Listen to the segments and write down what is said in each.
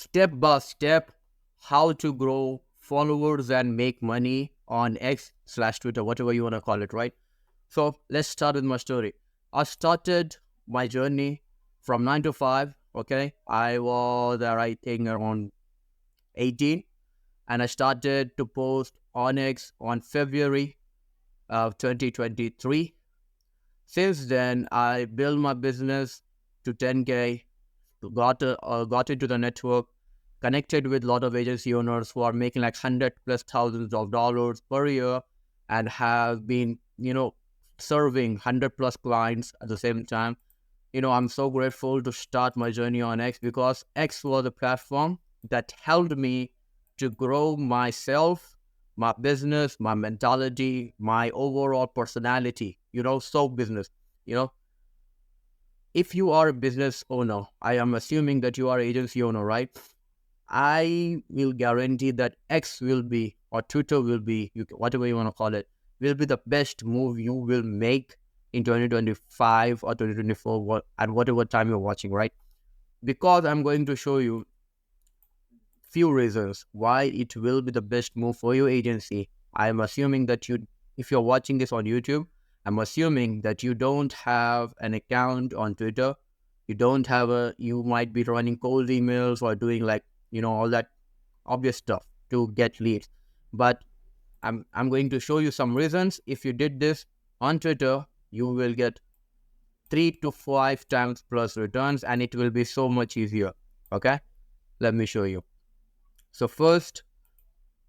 step by step how to grow followers and make money on X slash Twitter, whatever you want to call it, right? So let's start with my story. I started my journey from 9 to 5. Okay, I was I think around 18, and I started to post on X on February of 2023. Since then, I built my business to 10K, got into the network, connected with a lot of agency owners who are making like 100 plus thousands of dollars per year, and have been, serving 100 plus clients at the same time. I'm so grateful to start my journey on X, because X was a platform that helped me to grow myself, my business, my mentality, my overall personality, so business. You know, if you are a business owner, I am assuming that you are an agency owner, right? I will guarantee that X will be, or Twitter will be, whatever you want to call it, will be the best move you will make in 2025 or 2024, at whatever time you're watching, right? Because I'm going to show you few reasons why it will be the best move for your agency. I'm assuming that if you're watching this on YouTube, I'm assuming that you don't have an account on Twitter. You might be running cold emails or doing like, all that obvious stuff to get leads. But I'm going to show you some reasons. If you did this on Twitter, you will get 3 to 5 times plus returns, and it will be so much easier. Okay, let me show you. So first,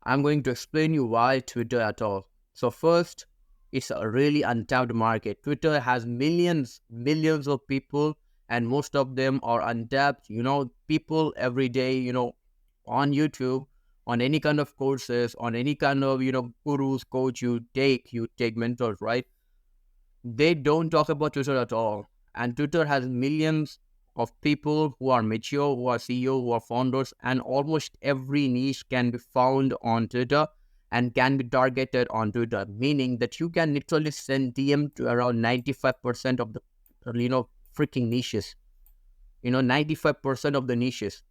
I'm going to explain you why Twitter at all. So first, it's a really untapped market. Twitter has millions of people, and most of them are untapped. People every day, on YouTube, on any kind of courses, on any kind of, gurus, coach you take mentors, right? They don't talk about Twitter at all. And Twitter has millions of people who are mature, who are CEO, who are founders, and almost every niche can be found on Twitter and can be targeted on Twitter, meaning that you can literally send DM to around 95% of the, freaking niches, 95% of the niches,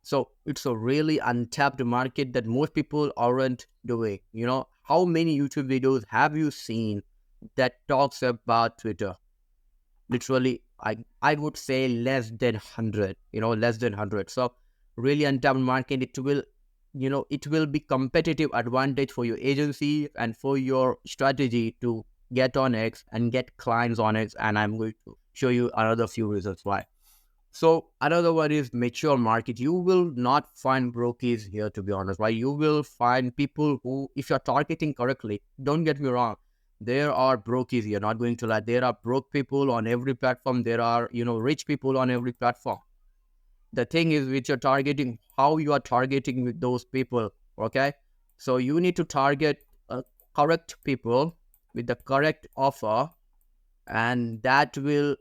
so it's a really untapped market that most people aren't doing. How many YouTube videos have you seen that talks about Twitter? Literally, I would say less than 100, less than 100. So really untapped market. It will be competitive advantage for your agency and for your strategy to get on X and get clients on X. And I'm going to show you another few reasons why. So another one is mature market. You will not find brokies here, to be honest, right? You will find people who, if you're targeting correctly, don't get me wrong, there are brokies here, not going to lie. There are broke people on every platform. There are, rich people on every platform. The thing is, which you're targeting, how you are targeting with those people, okay? So you need to target correct people with the correct offer, and that will,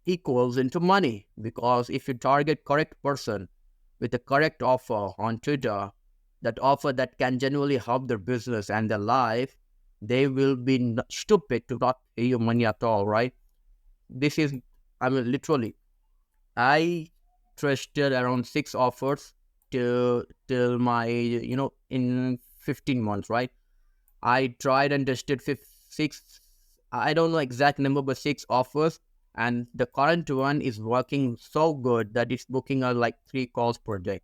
equals into money. Because if you target correct person with the correct offer on Twitter, that offer that can genuinely help their business and their life, they will be stupid to not pay you money at all, right? This is, literally, I trusted around 6 offers till my, in 15 months, right? I tried and tested six, I don't know exact number, but 6 offers. And the current one is working so good that it's booking out like 3 calls per day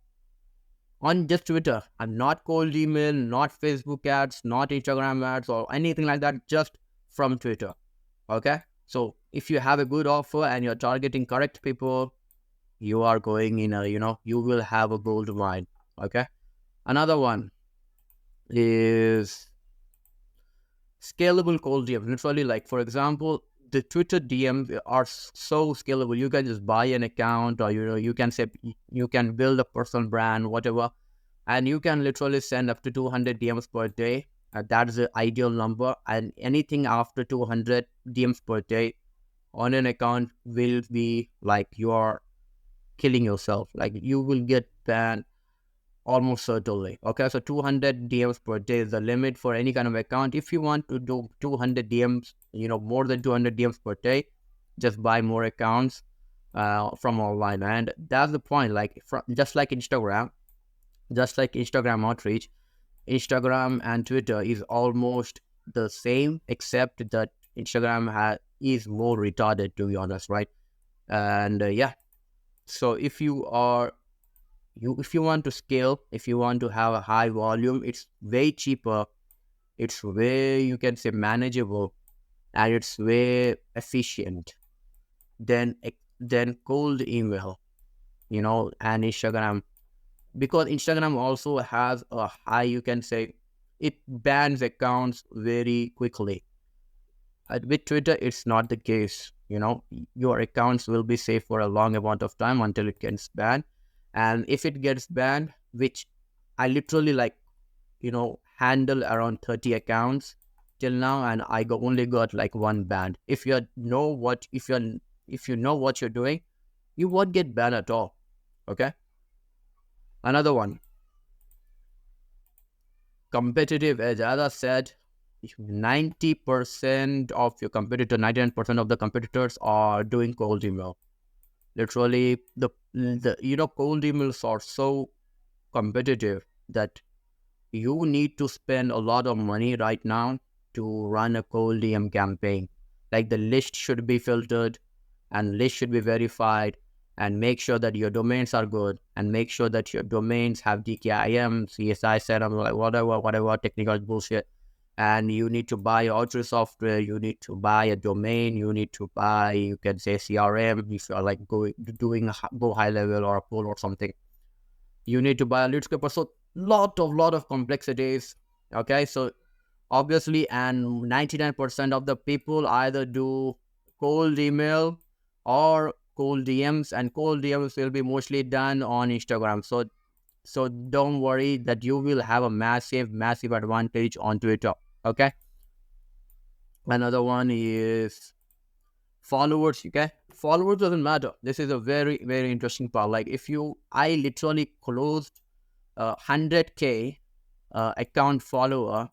on just Twitter. And not cold email, not Facebook ads, not Instagram ads or anything like that, just from Twitter. Okay. So if you have a good offer and you're targeting correct people, you are going in you will have a gold mine. Okay. Another one is scalable cold DMs. Literally, like, for example, the Twitter DMs are so scalable. You can just buy an account, or you can say you can build a personal brand, whatever, and you can literally send up to 200 DMs per day. That's the ideal number, and anything after 200 DMs per day on an account will be like you are killing yourself. Like, you will get banned almost certainly. Okay, so 200 DMs per day is the limit for any kind of account. If you want to do 200 DMs, more than 200 DMs per day, just buy more accounts. from online. And that's the point. Like just like Instagram outreach, Instagram and Twitter is almost the same, except that is more retarded, to be honest, right? And yeah, so if you want to scale, if you want to have a high volume, it's way cheaper. It's way, you can say, manageable, and it's way efficient than cold email, and Instagram, because Instagram also has a high, you can say, it bans accounts very quickly. With Twitter, it's not the case. Your accounts will be safe for a long amount of time until it gets banned. And if it gets banned, which I literally handle around 30 accounts till now, and only got like one banned. If you know what you're doing, you won't get banned at all. Okay. Another one, competitive edge. As I said, 90% of your competitor, 99% of the competitors are doing cold email. Literally, the cold emails are so competitive that you need to spend a lot of money right now to run a cold DM campaign. Like, the list should be filtered, and list should be verified, and make sure that your domains are good, and make sure that your domains have DKIM, CSI setup, like whatever technical bullshit. And you need to buy outreach software, you need to buy a domain, you need to buy, you can say, CRM if you're like doing go high level or a poll or something. You need to buy a lead scraper. So lot of complexities. Okay, so obviously, and 99% of the people either do cold email or cold DMs, and cold DMs will be mostly done on Instagram. So don't worry that you will have a massive advantage on Twitter. Okay. Another one is followers. Okay, followers doesn't matter. This is a very interesting part. Like, I literally closed 100k account follower.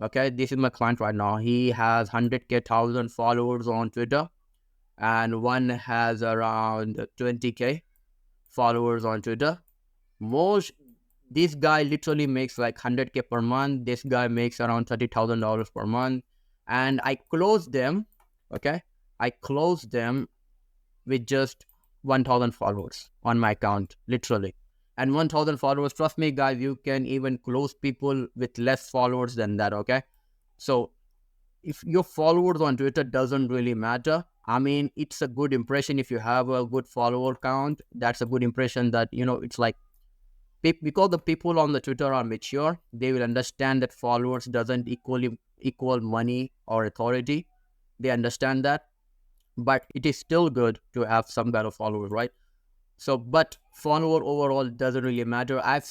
Okay, this is my client right now. He has 100,000 followers on Twitter, and one has around 20k followers on Twitter. Most This guy literally makes like 100k per month. This guy makes around $30,000 per month, and I closed them. Okay, I closed them with just 1,000 followers on my account, literally. And 1,000 followers, trust me, guys, you can even close people with less followers than that. Okay, so if your followers on Twitter doesn't really matter. I mean, it's a good impression if you have a good follower count. That's a good impression that, it's like, because the people on the Twitter are mature, they will understand that followers doesn't equal money or authority. They understand that, but it is still good to have some kind of followers, right? So, but follower overall doesn't really matter. I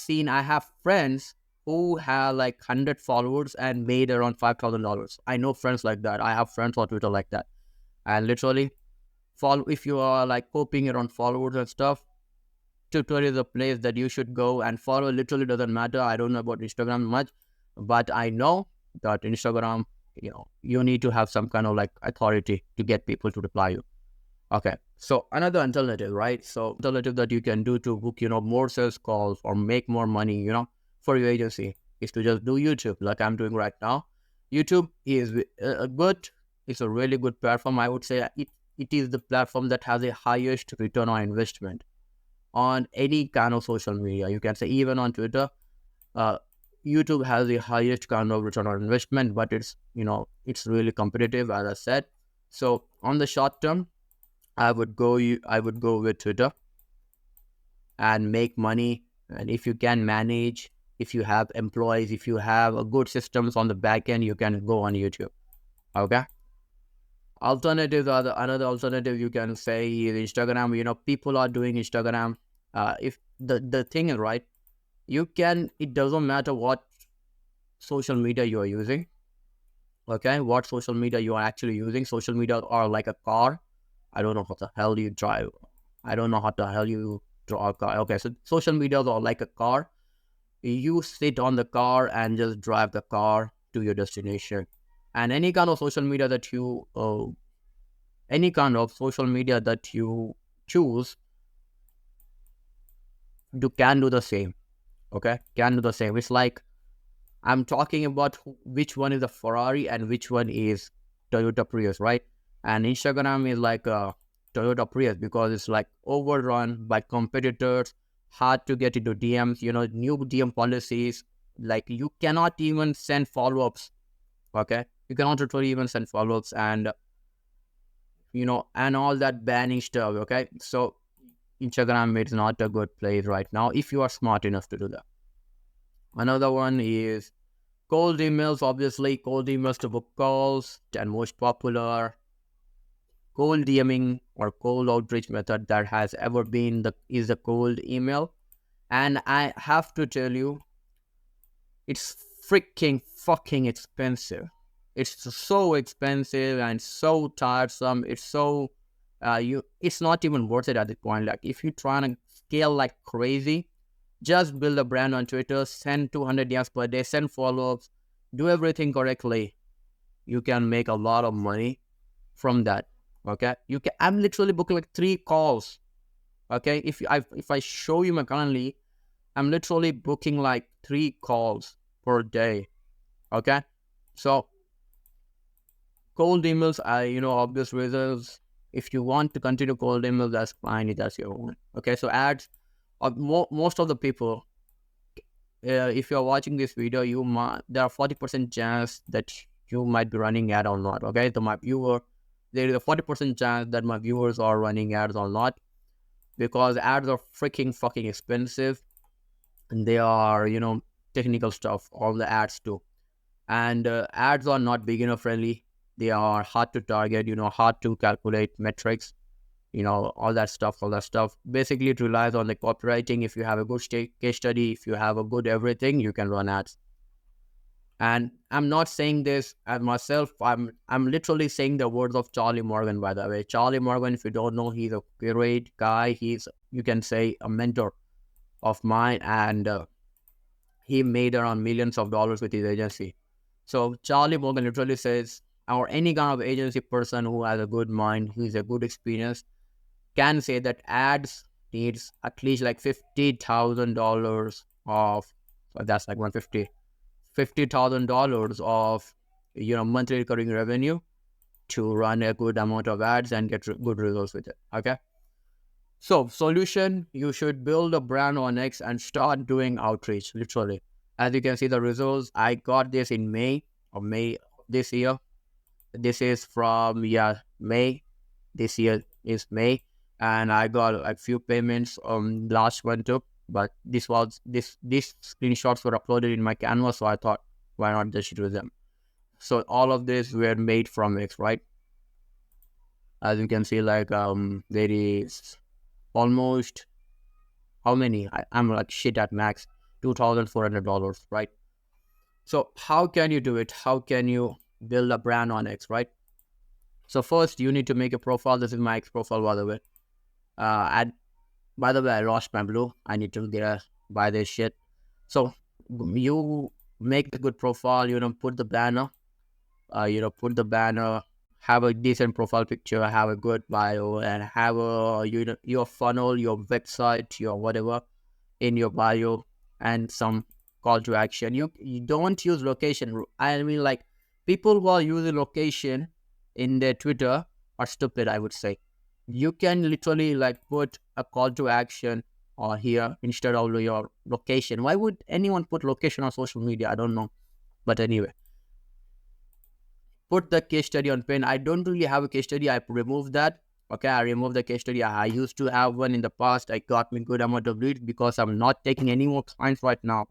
have friends who have like 100 followers and made around $5,000. I know friends like that. I have friends on Twitter like that. And literally, follow if you are like coping around followers and stuff. Twitter is a place that you should go and follow. Literally doesn't matter. I don't know about Instagram much, but I know that Instagram, you need to have some kind of like authority to get people to reply you. Okay, so another alternative, right? So alternative that you can do to book, more sales calls or make more money, for your agency, is to just do YouTube, like I'm doing right now. YouTube is it's a really good platform. I would say it is the platform that has the highest return on investment on any kind of social media. You can say even on Twitter, uh, YouTube has the highest kind of return on investment, but it's really competitive, as I said. So on the short term, I would go with Twitter and make money. And if you can manage, if you have employees, if you have a good systems on the back end, you can go on YouTube. Okay. Alternatives are another alternative you can say is Instagram. People are doing Instagram. If the thing is right, it doesn't matter what social media you are using. Okay, what social media you are actually using. Social media are like a car. I don't know how the hell you drive. I don't know how the hell you draw a car. Okay, so social media are like a car. You sit on the car and just drive the car to your destination. And any kind of social media that you choose can do the same. Okay, can do the same. It's like I'm talking about which one is a Ferrari and which one is Toyota Prius, right? And Instagram is like a Toyota Prius because it's like overrun by competitors, hard to get into DMs, new DM policies. Like you cannot even send follow-ups. Okay, you cannot literally even send follow-ups, and and all that banning stuff. Okay, so Instagram is not a good place right now if you are smart enough to do that. Another one is cold emails. Obviously, cold emails to book calls, and most popular cold DMing or cold outreach method that has ever been is the cold email. And I have to tell you, it's freaking fucking expensive. It's so expensive and so tiresome. It's so it's not even worth it at this point. Like if you're trying to scale like crazy, just build a brand on Twitter, send 200 DMs per day, send follow-ups, do everything correctly. You can make a lot of money from that. Okay, I'm literally booking like 3 calls. Okay, if I show you my currently, I'm literally booking like 3 calls per day. Okay, so cold emails, obvious reasons. If you want to continue cold emails, that's fine. That's your own. Okay, so ads. Most of the people, if you're watching this video, there are 40% chance that you might be running ad or not. Okay, so there is a 40% chance that my viewers are running ads or not, because ads are freaking fucking expensive, and they are technical stuff. All the ads too, and ads are not beginner friendly. They are hard to target. Hard to calculate metrics. All that stuff. Basically, it relies on the copywriting. If you have a good case study, if you have a good everything, you can run ads. And I'm not saying this as myself. I'm literally saying the words of Charlie Morgan, by the way. Charlie Morgan, if you don't know, he's a great guy. He's, you can say, a mentor of mine, and he made around millions of dollars with his agency. So Charlie Morgan literally says, or any kind of agency person who has a good mind, who has a good experience, can say that ads needs at least like $50,000 of, so that's like $50,000 of monthly recurring revenue to run a good amount of ads and get good results with it. Okay, so solution, you should build a brand on X and start doing outreach. Literally, as you can see the results, I got this in May this year. This is from May this year is May, and I got a few payments last month too. But these screenshots were uploaded in my Canva, so I thought, why not just use them? So all of this were made from X, right? As you can see, like there is almost, how many? I'm like shit at max, $2,400, right? So how can you do it? How can you build a brand on X, right? So first, you need to make a profile. This is my X profile, by the way. And by the way, I lost my blue. I need to buy this shit. So you make the good profile. Put the banner. Put the banner. Have a decent profile picture. Have a good bio, and have a your funnel, your website, your whatever in your bio, and some call to action. You don't use location. I mean, like, people who are using location in their Twitter are stupid, I would say. You can literally like put a call to action or here instead of your location. Why would anyone put location on social media? I don't know. But anyway, put the case study on pin. I don't really have a case study. I removed that. Okay, I removed the case study. I used to have one in the past. I got me good amount of leads because I'm not taking any more clients right now.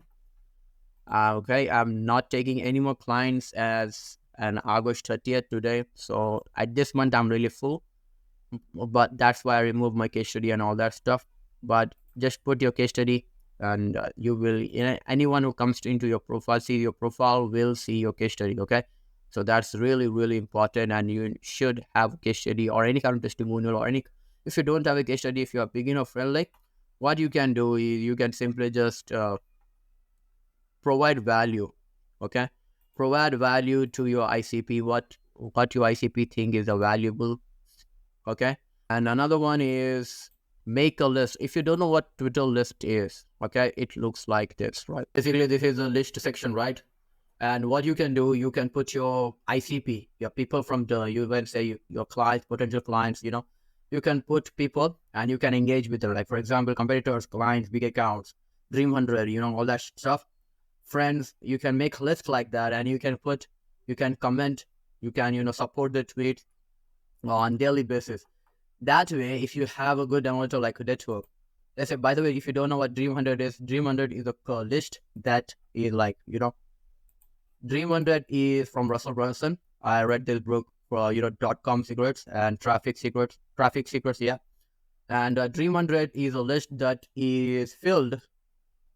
Okay, I'm not taking any more clients as an August 30th today. So at this month, I'm really full. But that's why I removed my case study and all that stuff. But just put your case study, and you will, anyone who comes into your profile, see your profile, will see your case study. Okay, so that's really, really important, and you should have a case study or any kind of testimonial or any. If you don't have a case study, if you are beginner friendly, what you can do is you can simply just provide value. Okay, provide value to your ICP. What your ICP think is a valuable. Okay, And another one is make a list. If you don't know what Twitter list is, okay, it looks like this, right? Basically, this is a list section, right? And what you can do, you can put your ICP, your people from the, you can say your clients, potential clients, you can put people and you can engage with them. Like, for example, competitors, clients, big accounts, Dream 100, all that stuff. Friends, you can make lists like that and you can comment, you can, support the tweet on daily basis. That way, if you have a good amount of like a network, let's say, by the way, if you don't know what Dream 100 is, Dream 100 is a list that is like, Dream 100 is from Russell Brunson. I read this book for, .com secrets and traffic secrets, yeah. And Dream 100 is a list that is filled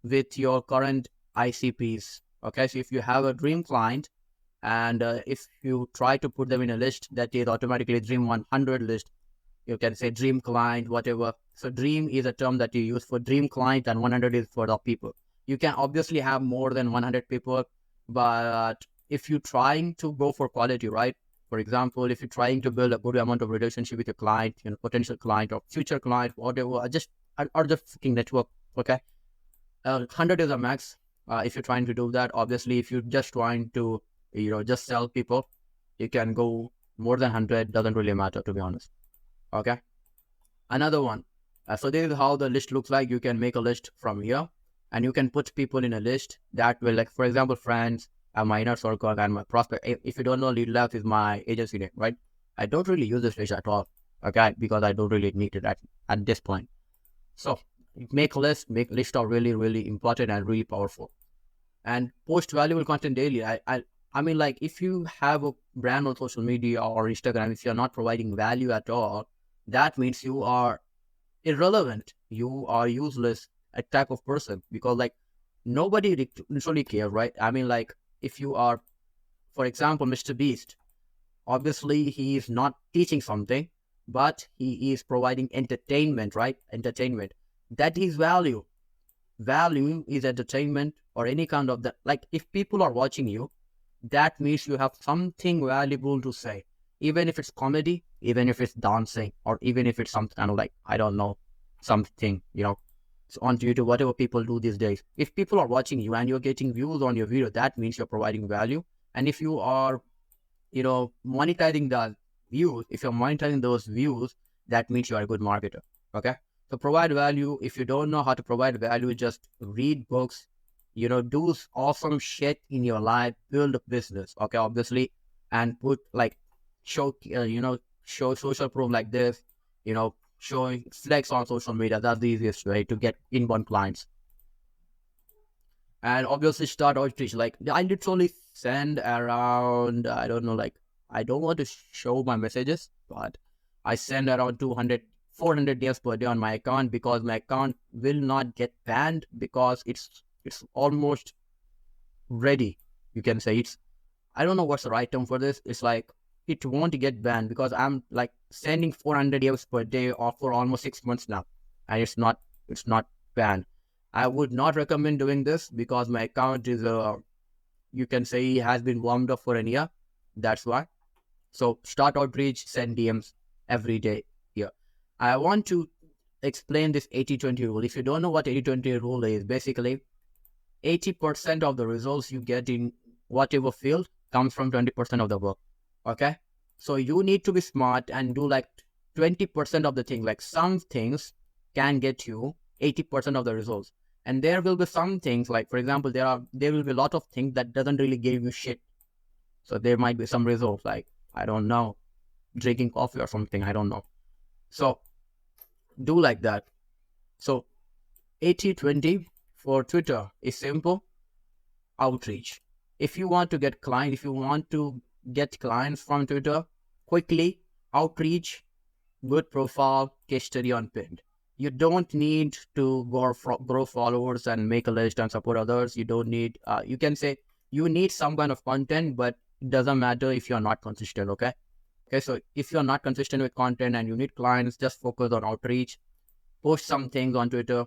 with your current ICPs. Okay, so if you have a dream client and if you try to put them in a list that is automatically Dream 100 list, you can say dream client, whatever. So dream is a term that you use for dream client and 100 is for the people. You can obviously have more than 100 people, but if you're trying to go for quality, right? For example, if you're trying to build a good amount of relationship with your client, potential client or future client, whatever, or just fucking network, okay? 100 is a max. If you're trying to do that, obviously, if you're just trying to, just sell people, you can go more than 100, doesn't really matter, to be honest. Okay. Another one. So this is how the list looks like. You can make a list from here and you can put people in a list that will, like, for example, friends, my inner circle and my prospect. If you don't know, Lead Left is my agency name, right? I don't really use this list at all, okay? Because I don't really need it at this point. So make lists are really, really important and really powerful. And post valuable content daily. I mean, like, if you have a brand on social media or Instagram, if you're not providing value at all, that means you are irrelevant. You are useless, a type of person, because like nobody literally cares, right? I mean, like, if you are, for example, Mr. Beast, obviously he is not teaching something, but he is providing entertainment, right? Entertainment. That is value. Value is entertainment or any kind of that. Like, if people are watching you, that means you have something valuable to say. Even if it's comedy, even if it's dancing, or even if it's some kind of like, I don't know, something, it's on YouTube, whatever people do these days. If people are watching you and you're getting views on your video, that means you're providing value. And if you are, monetizing the views, if you're monetizing those views, that means you are a good marketer. Okay. So provide value. If you don't know how to provide value, just read books, do awesome shit in your life, build a business. Okay. Obviously, and put like, show social proof like this, showing flex on social media. That's the easiest way to get inbound clients. And obviously start outreach. Like, I literally send around, I don't know, like, I don't want to show my messages, but I send around 200, 400 DMs per day on my account, because my account will not get banned, because it's almost ready. You can say I don't know what's the right term for this. It's like, it won't get banned because I'm like sending 400 DMs per day or for almost 6 months now, and it's not banned. I would not recommend doing this because my account is you can say has been warmed up for a year. That's why. So start outreach, send DMs every day here. I want to explain this 80-20 rule. If you don't know what 80-20 rule is, basically 80% of the results you get in whatever field comes from 20% of the work. Okay. So you need to be smart and do like 20% of the thing. Like, some things can get you 80% of the results. And there will be some things, like, for example, there will be a lot of things that doesn't really give you shit. So there might be some results, like, I don't know, drinking coffee or something, I don't know. So do like that. So 80-20 for Twitter is simple. Outreach. If you want to get clients from Twitter quickly, outreach, good profile, case study on pinned. You don't need to grow followers and make a list and support others. You don't need, you can say you need some kind of content, but it doesn't matter if you're not consistent, okay? Okay, so if you're not consistent with content and you need clients, just focus on outreach, post some things on Twitter,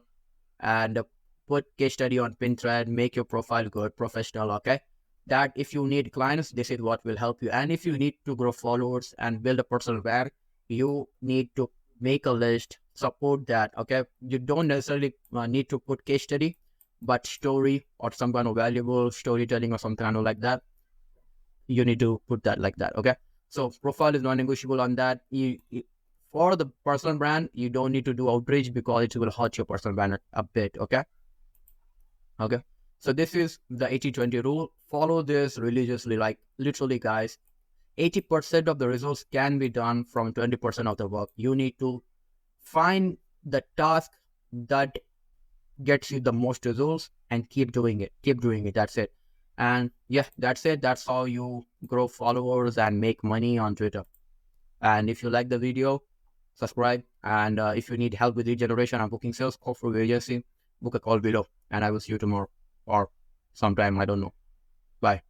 and put case study on pin thread, make your profile good, professional, okay? That if you need clients, this is what will help you. And if you need to grow followers and build a personal brand, you need to make a list, support that. Okay, you don't necessarily need to put case study, but story or some kind of valuable storytelling or some kind of like that, you need to put that like that. Okay, so profile is non-negotiable on that. For the personal brand, you don't need to do outreach because it will hurt your personal brand a bit. Okay, so this is the 80-20 rule. Follow this religiously, like literally, guys. 80% of the results can be done from 20% of the work. You need to find the task that gets you the most results and keep doing it. Keep doing it. That's it. And yeah, that's it. That's how you grow followers and make money on Twitter. And if you like the video, subscribe. And if you need help with lead generation and booking sales, call for agency, book a call below. And I will see you tomorrow or sometime. I don't know. Bye.